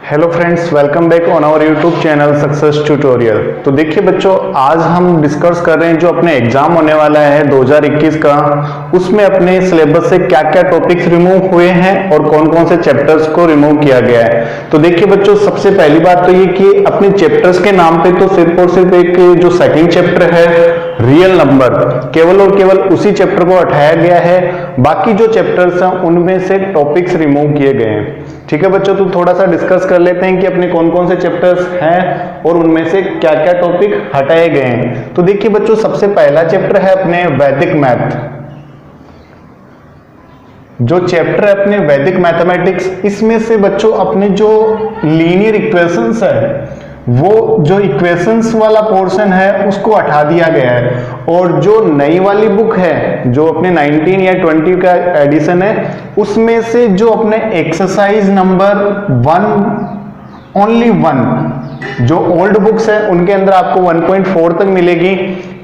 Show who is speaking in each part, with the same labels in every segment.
Speaker 1: Hello friends, welcome back on our YouTube channel success tutorial. तो देखिए बच्चों, आज हम डिस्कस कर रहे हैं जो अपने एग्जाम होने वाला है 2021 का, उसमें अपने सिलेबस से क्या क्या टॉपिक्स रिमूव हुए हैं और कौन कौन से चैप्टर्स को रिमूव किया गया है। तो देखिए बच्चों, सबसे पहली बात तो ये कि अपने चैप्टर्स के नाम पे तो सिर्फ और सिर्फ एक जो सेकंड चैप्टर है रियल नंबर, केवल और केवल उसी चैप्टर को हटाया गया है। बाकी जो चैप्टर्स हैं उनमें से टॉपिक्स रिमूव किए गए हैं। ठीक है बच्चों, तो थोड़ा सा डिस्कस कर लेते हैं कि अपने कौन कौन से चैप्टर्स हैं और उनमें से क्या क्या टॉपिक हटाए गए हैं। तो देखिए बच्चों, सबसे पहला चैप्टर है अपने वैदिक मैथ। जो चैप्टर है अपने वैदिक मैथमेटिक्स, इसमें से बच्चों अपने जो लीनियर इक्वेशंस है, वो जो इक्वेशंस वाला पोर्शन है उसको हटा दिया गया है। और जो नई वाली बुक है, जो अपने 19 या 20 का एडिशन है, उसमें से जो अपने एक्सरसाइज नंबर 1 ओनली 1 जो ओल्ड बुक्स है उनके अंदर आपको 1.4 तक मिलेगी।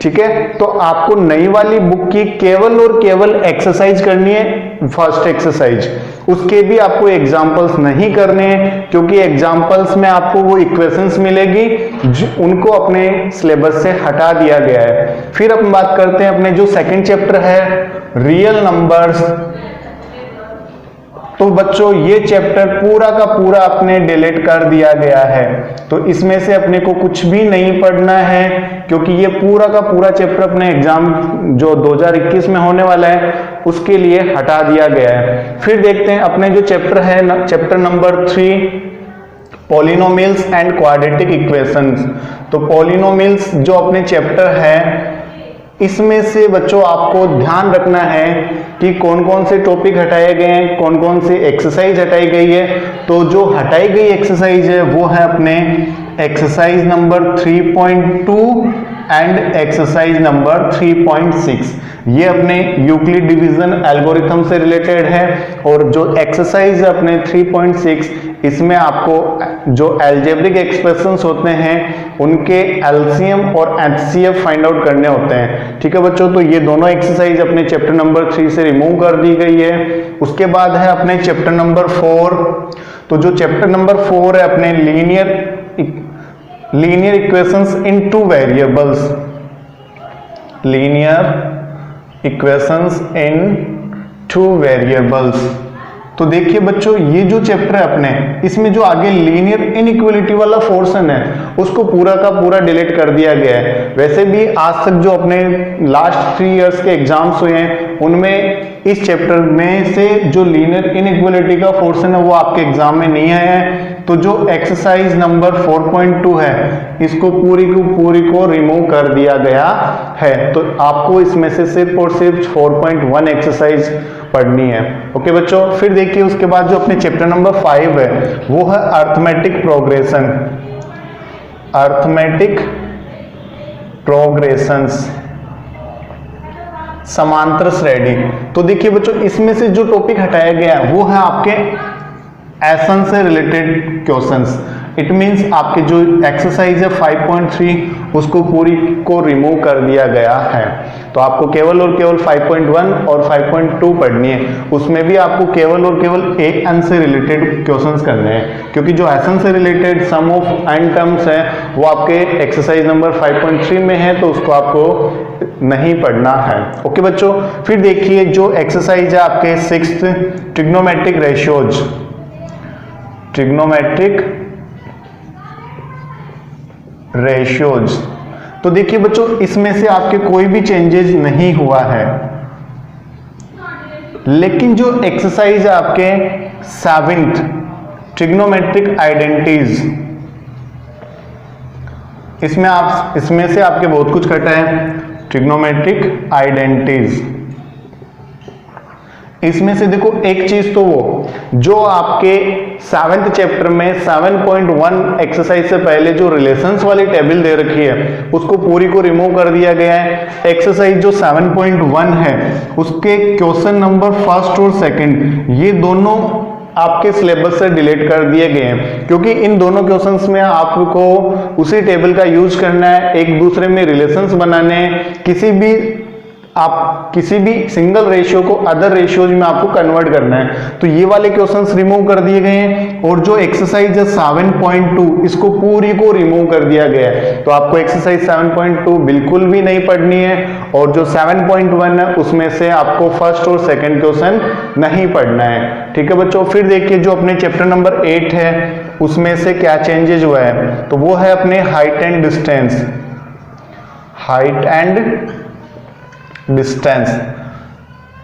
Speaker 1: ठीक है, तो आपको नई वाली बुक की केवल और केवल एक्सरसाइज करनी है, फर्स्ट एक्सरसाइज। उसके भी आपको एग्जांपल्स नहीं करने हैं, क्योंकि एग्जांपल्स में आपको वो इक्वेशंस मिलेगी उनको अपने सिलेबस से हटा दिया गया है। फिर अपन बात करते हैं अपने जो सेकंड चैप्टर है रियल नंबर्स। तो बच्चों, ये चैप्टर पूरा का पूरा अपने डिलीट कर दिया गया है। तो इसमें से अपने को कुछ भी नहीं पढ़ना है, क्योंकि ये पूरा का पूरा चैप्टर अपने एग्जाम जो 2021 में होने वाला है उसके लिए हटा दिया गया है। फिर देखते हैं अपने जो चैप्टर है, chapter number 3 polynomials and quadratic equations. तो पॉलिनोमियल्स जो अपने चैप्टर है, इसमें से बच्चों आपको ध्यान रखना है कि कौन कौन से टॉपिक हटाए गए हैं, कौन कौन से एक्सरसाइज हटाई गई है। तो जो हटाई गई एक्सरसाइज है वो है अपने exercise number 3.2 and exercise number 3.6। ये अपने यूक्लिड डिवीजन एल्गोरिथम से रिलेटेड है। और जो एक्सरसाइज है अपने 3.6, इसमें आपको जो अलजेब्रिक एक्सप्रेशंस होते हैं उनके एलसीएम और एचसीएफ फाइंड आउट करने होते हैं। ठीक है बच्चों, तो ये दोनों एक्सरसाइज अपने चैप्टर नंबर 3 से रिमूव कर दी गई है। उसके बाद है अपने चैप्टर नंबर 4। तो जो चैप्टर नंबर 4 है अपने लीनियर इक्वेशंस इन 2 वेरिएबल्स, लीनियर इक्वेशंस इन 2 वेरिएबल्स। तो देखिए बच्चों, ये जो चैप्टर है अपने, इसमें जो आगे लीनियर इनइक्वालिटी वाला पोर्शन है उसको पूरा का पूरा डिलीट कर दिया गया है। वैसे भी आज तक जो अपने लास्ट 3 इयर्स के एग्जाम्स हुए हैं उनमें इस चैप्टर में से जो लीनियर इनइक्वालिटी का पोर्शन है वो आपके एग्जाम में नहीं आया है। तो जो एक्सरसाइज नंबर 4.2 है, इसको पूरी को रिमूव कर दिया गया है। तो आपको इसमें से सिर्फ और सिर्फ 4.1 एक्सरसाइज पढ़नी है। ओके बच्चों, फिर देखिए उसके बाद जो अपने चैप्टर नंबर 5 है वो है अर्थमेटिक प्रोग्रेशन, अर्थमेटिक प्रोग्रेशंस, समांतर श्रेणी। तो देखिए बच्चों, इसमें से जो टॉपिक हटाया गया है वो है आपके एसन से रिलेटेड क्वेश्चंस। इट मींस आपके जो एक्सरसाइज है 5.3 उसको पूरी को रिमूव कर दिया गया है। तो आपको केवल और केवल 5.1 और 5.2 पढ़नी है। उसमें भी आपको केवल और केवल एन से रिलेटेड क्वेश्चंस करने हैं, क्योंकि जो एसन से related some of an terms है वो आपके एक्सरसाइज नंबर 5.3 में है, तो उसको आपको नहीं पढ़ना है। ओके बच्चों, फिर देखिए जो एक्सरसाइज है आपके 6th trigonometric ratios, trigonometric ratios. तो देखिए बच्चों, इसमें से आपके कोई भी चेंजेस नहीं हुआ है, लेकिन जो एक्सरसाइज है आपके 7th ट्रिग्नोमेट्रिक आइडेंटिटीज, इसमें से आपके बहुत कुछ कटा है। ट्रिग्नोमेट्रिक आइडेंटिटीज, इसमें से देखो एक चीज तो वो जो आपके 7th चैप्टर में 7.1 एक्सरसाइज से पहले जो रिलेशंस वाली टेबल दे रखी है उसको पूरी को रिमूव कर दिया गया है। एक्सरसाइज जो 7.1 है उसके क्वेश्चन नंबर 1st और 2nd ये दोनों आपके सिलेबस से डिलीट कर दिए गए हैं, क्योंकि इन दोनों क्वेश्चंस में आपको उसी टेबल का यूज करना है, एक दूसरे में रिलेशंस बनाने हैं, किसी भी आप किसी भी सिंगल रेशियो को अदर रेशियोज में आपको कन्वर्ट करना है। तो ये वाले क्वेश्चंस रिमूव कर दिए गए हैं और जो एक्सरसाइज है 7.2 इसको पूरी को रिमूव कर दिया गया है। तो आपको एक्सरसाइज 7.2 बिल्कुल भी नहीं पढ़नी है और जो 7.1 है उसमें से आपको फर्स्ट और सेकंड क्वेश्चन नहीं पढ़ना है। ठीक है बच्चों, फिर देखिए जो अपने चैप्टर नंबर 8 है उसमें से क्या चेंजेज हुआ है, तो वो है अपने height and distance. Height and distance,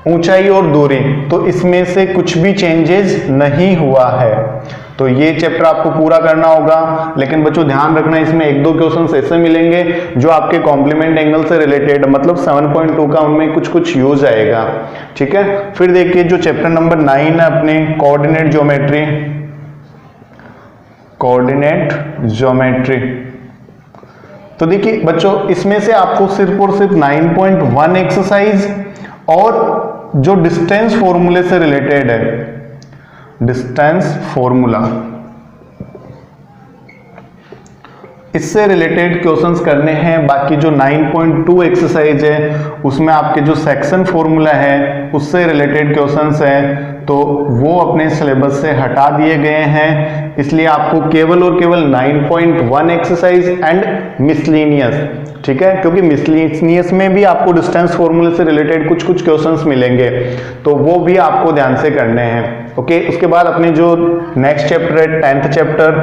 Speaker 1: ऊंचाई और दूरी, तो इसमें से कुछ भी चेंजेस नहीं हुआ है। तो ये चैप्टर आपको पूरा करना होगा, लेकिन बच्चों ध्यान रखना इसमें एक दो क्वेश्चंस ऐसे मिलेंगे जो आपके कॉम्प्लीमेंट एंगल से रिलेटेड, मतलब 7.2 का उनमें कुछ कुछ यूज आएगा। ठीक है, फिर देखिए जो चैप्टर नंबर 9 है अपने कोऑर्डिनेट ज्योमेट्री। कोऑर्डिनेट ज्योमेट्री, तो देखिए बच्चों इसमें से आपको सिर्फ और सिर्फ 9.1 एक्सरसाइज और जो डिस्टेंस फॉर्मूले से रिलेटेड है, डिस्टेंस फॉर्मूला, इससे रिलेटेड क्वेश्चंस करने हैं। बाकी जो 9.2 एक्सरसाइज है उसमें आपके जो सेक्शन फॉर्मूला है उससे रिलेटेड क्वेश्चंस हैं, तो वो अपने सिलेबस से हटा दिए गए हैं। इसलिए आपको केवल और केवल 9.1 एक्सरसाइज एंड मिसलेनियस, ठीक है, क्योंकि मिसलेनियस में भी आपको डिस्टेंस फॉर्मूले से रिलेटेड कुछ कुछ क्वेश्चंस मिलेंगे, तो वो भी आपको ध्यान से करने हैं। ओके, उसके बाद अपने जो नेक्स्ट चैप्टर है 10th चैप्टर,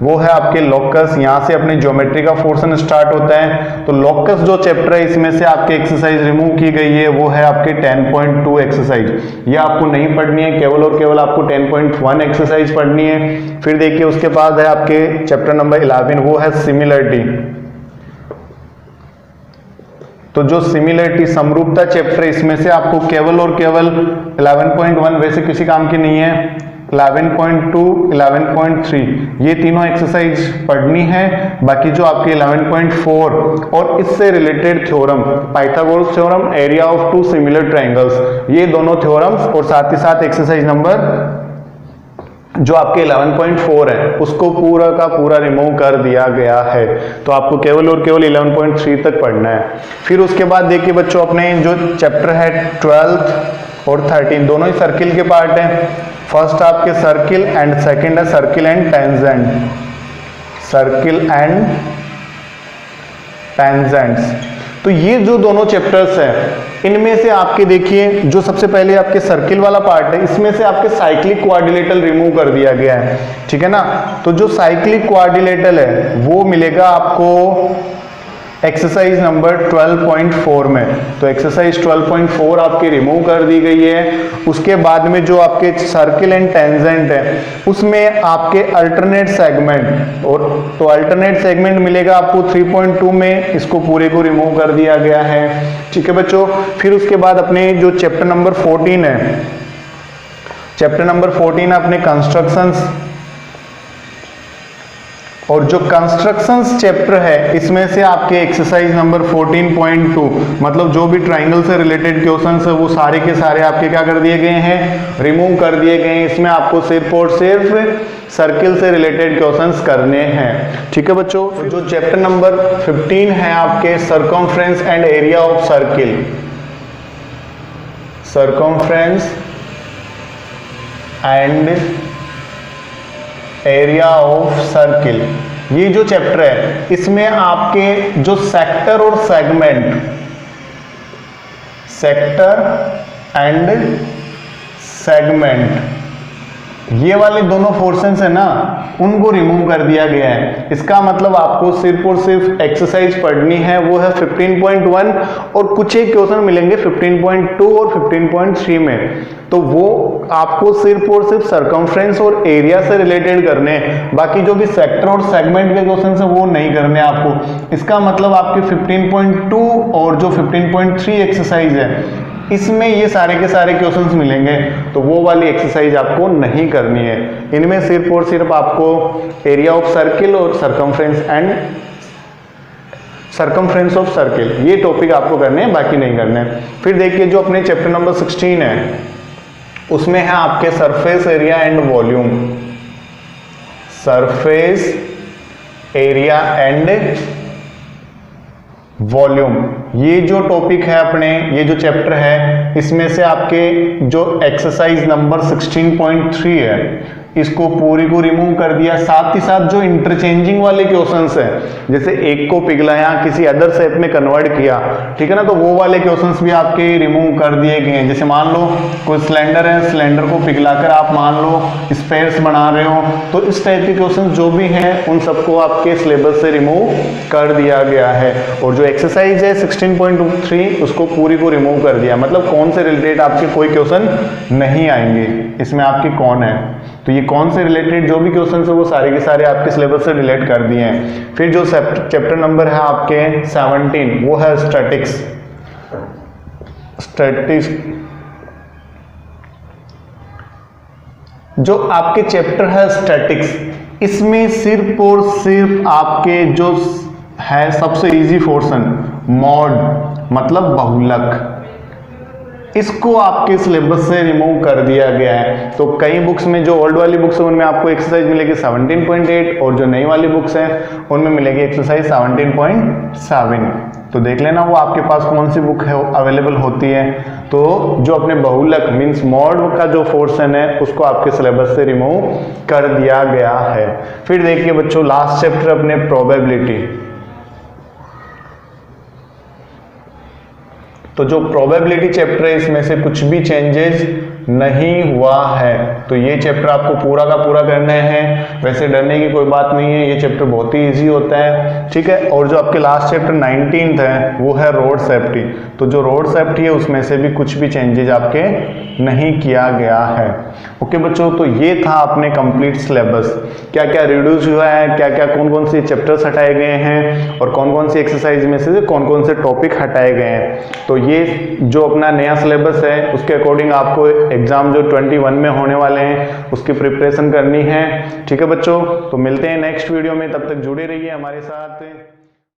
Speaker 1: वो है आपके लोकस। यहाँ से अपने ज्योमेट्री का पोर्शन स्टार्ट होता है। तो लोकस जो चैप्टर है इसमें से आपके एक्सरसाइज रिमूव की गई है, वो है आपके 10.2 एक्सरसाइज। ये आपको नहीं पढ़नी है, केवल और केवल आपको 10.1 एक्सरसाइज पढ़नी है। फिर देखिए उसके बाद है आपके चैप्टर नंबर 11, वो है सिमिलरिटी। तो जो सिमिलरिटी समरूपता चैप्टर है इसमें से आपको केवल और केवल 11.1 वैसे किसी काम की नहीं है, 11.2, 11.3 ये तीनों एक्सरसाइज पढ़नी है। बाकी जो आपके 11.4 और इससे related theorem, Pythagoras theorem, area of two similar triangles, ये दोनों थ्योरम्स और साथ ही साथ एक्सरसाइज नंबर जो आपके 11.4 है उसको पूरा का पूरा रिमूव कर दिया गया है। तो आपको केवल और केवल 11.3 तक पढ़ना है। फिर उसके बाद देखिए बच्चों अपने जो चैप्टर है 12th और 13 दोनों ही सर्किल के पार्ट हैं। फर्स्ट आपके सर्किल एंड सेकंड है circle and tangent. Circle and tangents, तो ये जो दोनों चैप्टर्स हैं इनमें से आपके देखिए जो सबसे पहले आपके सर्किल वाला पार्ट है इसमें से आपके साइक्लिक क्वाड्रिलेटरल रिमूव कर दिया गया है। ठीक है ना, तो जो साइक्लिक क्वाड्रिलेटरल है वो मिलेगा आपको एक्सरसाइज नंबर 12.4 में। तो एक्सरसाइज 12.4 आपकी रिमूव कर दी गई है। उसके बाद में जो आपके सर्किल एंड टेंजेंट है उसमें आपके अल्टरनेट सेगमेंट, और तो अल्टरनेट सेगमेंट मिलेगा आपको 3.2 में, इसको पूरे को रिमूव कर दिया गया है। ठीक है बच्चों, फिर उसके बाद अपने जो चैप्टर नंबर 14 है, चैप्टर नंबर 14 है अपने कंस्ट्रक्शंस, और जो कंस्ट्रक्शंस चैप्टर है इसमें से आपके एक्सरसाइज नंबर 14.2 मतलब जो भी ट्राइंगल से रिलेटेड क्वेश्चंस है वो सारे के सारे आपके क्या कर दिए गए हैं, रिमूव कर दिए गए हैं। इसमें आपको सिर्फ और सिर्फ सर्किल से रिलेटेड क्वेश्चंस करने हैं। ठीक है बच्चों, तो जो चैप्टर नंबर 15 है आपके circumference and area of circle, circumference and area of circle, ये जो चैप्टर है इसमें आपके जो सेक्टर और सेगमेंट, सेक्टर एंड सेगमेंट, ये वाले दोनों पोर्शंस है ना उनको रिमूव कर दिया गया है। इसका मतलब आपको सिर्फ और सिर्फ एक्सरसाइज पढ़नी है, वो है 15.1 और कुछ एक क्वेश्चन मिलेंगे 15.2 और 15.3 में, तो वो आपको सिर्फ और सिर्फ सर्कमफ्रेंस और एरिया से रिलेटेड करने हैं। बाकी जो भी सेक्टर और सेगमेंट के क्वेश्चन है वो नहीं करने आपको। इसका मतलब आपके 15.2 और जो 15.3 एक्सरसाइज है इसमें ये सारे के सारे क्वेश्चंस मिलेंगे, तो वो वाली एक्सरसाइज आपको नहीं करनी है। इनमें सिर्फ और सिर्फ आपको एरिया ऑफ सर्किल और सर्कमफ्रेंस ऑफ सर्किल ये टॉपिक आपको करने हैं, बाकी नहीं करने हैं। फिर देखिए जो अपने चैप्टर नंबर 16 है उसमें है आपके surface area and volume, surface area and volume, ये जो टॉपिक है अपने, ये जो चैप्टर है, इसमें से आपके जो एक्सरसाइज नंबर 16.3 है इसको पूरी को रिमूव कर दिया। साथ ही साथ जो इंटरचेंजिंग वाले क्वेश्चंस हैं, जैसे एक को पिघलाया किसी अदर शेप में कन्वर्ट किया, ठीक है ना, तो वो वाले क्वेश्चंस भी आपके रिमूव कर दिए गए हैं। जैसे मान लो कोई सिलेंडर है, सिलेंडर को पिघलाकर आप मान लो स्पेयर्स बना रहे हो, तो इस टाइप के क्वेश्चन जो भी हैं उन सबको आपके सिलेबस से रिमूव कर दिया गया है। और जो एक्सरसाइज है 16.3 उसको पूरी को रिमूव कर दिया, मतलब कौन से रिलेटेड आपके कोई क्वेश्चन नहीं आएंगे, इसमें आपके कौन है, तो ये कौन से रिलेटेड जो भी क्वेश्चन है वो सारे के सारे आपके सिलेबस से रिलेट कर दिए हैं। फिर जो चैप्टर नंबर है आपके 17 वो है स्टैटिक्स। जो आपके चैप्टर है स्टैटिक्स, इसमें सिर्फ और सिर्फ आपके जो है सबसे इजी पोर्शन मॉड मतलब बहुलक, इसको आपके सिलेबस से रिमूव कर दिया गया है। तो कई बुक्स में जो ओल्ड वाली बुक्स है उनमें आपको एक्सरसाइज मिलेगी 17.8 और जो नई वाली बुक्स हैं उनमें मिलेगी एक्सरसाइज 17.7। तो देख लेना वो आपके पास कौन सी बुक है अवेलेबल होती है। तो जो अपने बहुलक मीन्स मॉड का जो पोर्शन है उसको आपके सिलेबस से रिमूव कर दिया गया है। फिर देखिए बच्चों लास्ट चैप्टर अपने प्रोबेबिलिटी। तो जो प्रोबेबिलिटी चैप्टर है इसमें से कुछ भी चेंजेस नहीं हुआ है, तो ये चैप्टर आपको पूरा का पूरा करना है। वैसे डरने की कोई बात नहीं है, ये चैप्टर बहुत ही इजी होता है, ठीक है। और जो आपके लास्ट चैप्टर 19th है वो है रोड सेफ्टी। तो जो रोड सेफ्टी है उसमें से भी कुछ भी चेंजेस आपके नहीं किया गया है। ओके बच्चों, तो ये था अपने कंप्लीट सिलेबस। क्या क्या रिड्यूस हुआ है, क्या क्या कौन कौन से चैप्टर्स हटाए गए हैं और कौन कौन सी एक्सरसाइज में से कौन कौन से टॉपिक हटाए गए हैं। तो ये जो अपना नया सिलेबस है उसके अकॉर्डिंग आपको एग्जाम जो 21 में होने वाले हैं उसकी प्रिपरेशन करनी है, ठीक है बच्चों। तो मिलते हैं नेक्स्ट वीडियो में, तब तक जुड़े रहिए हमारे साथ।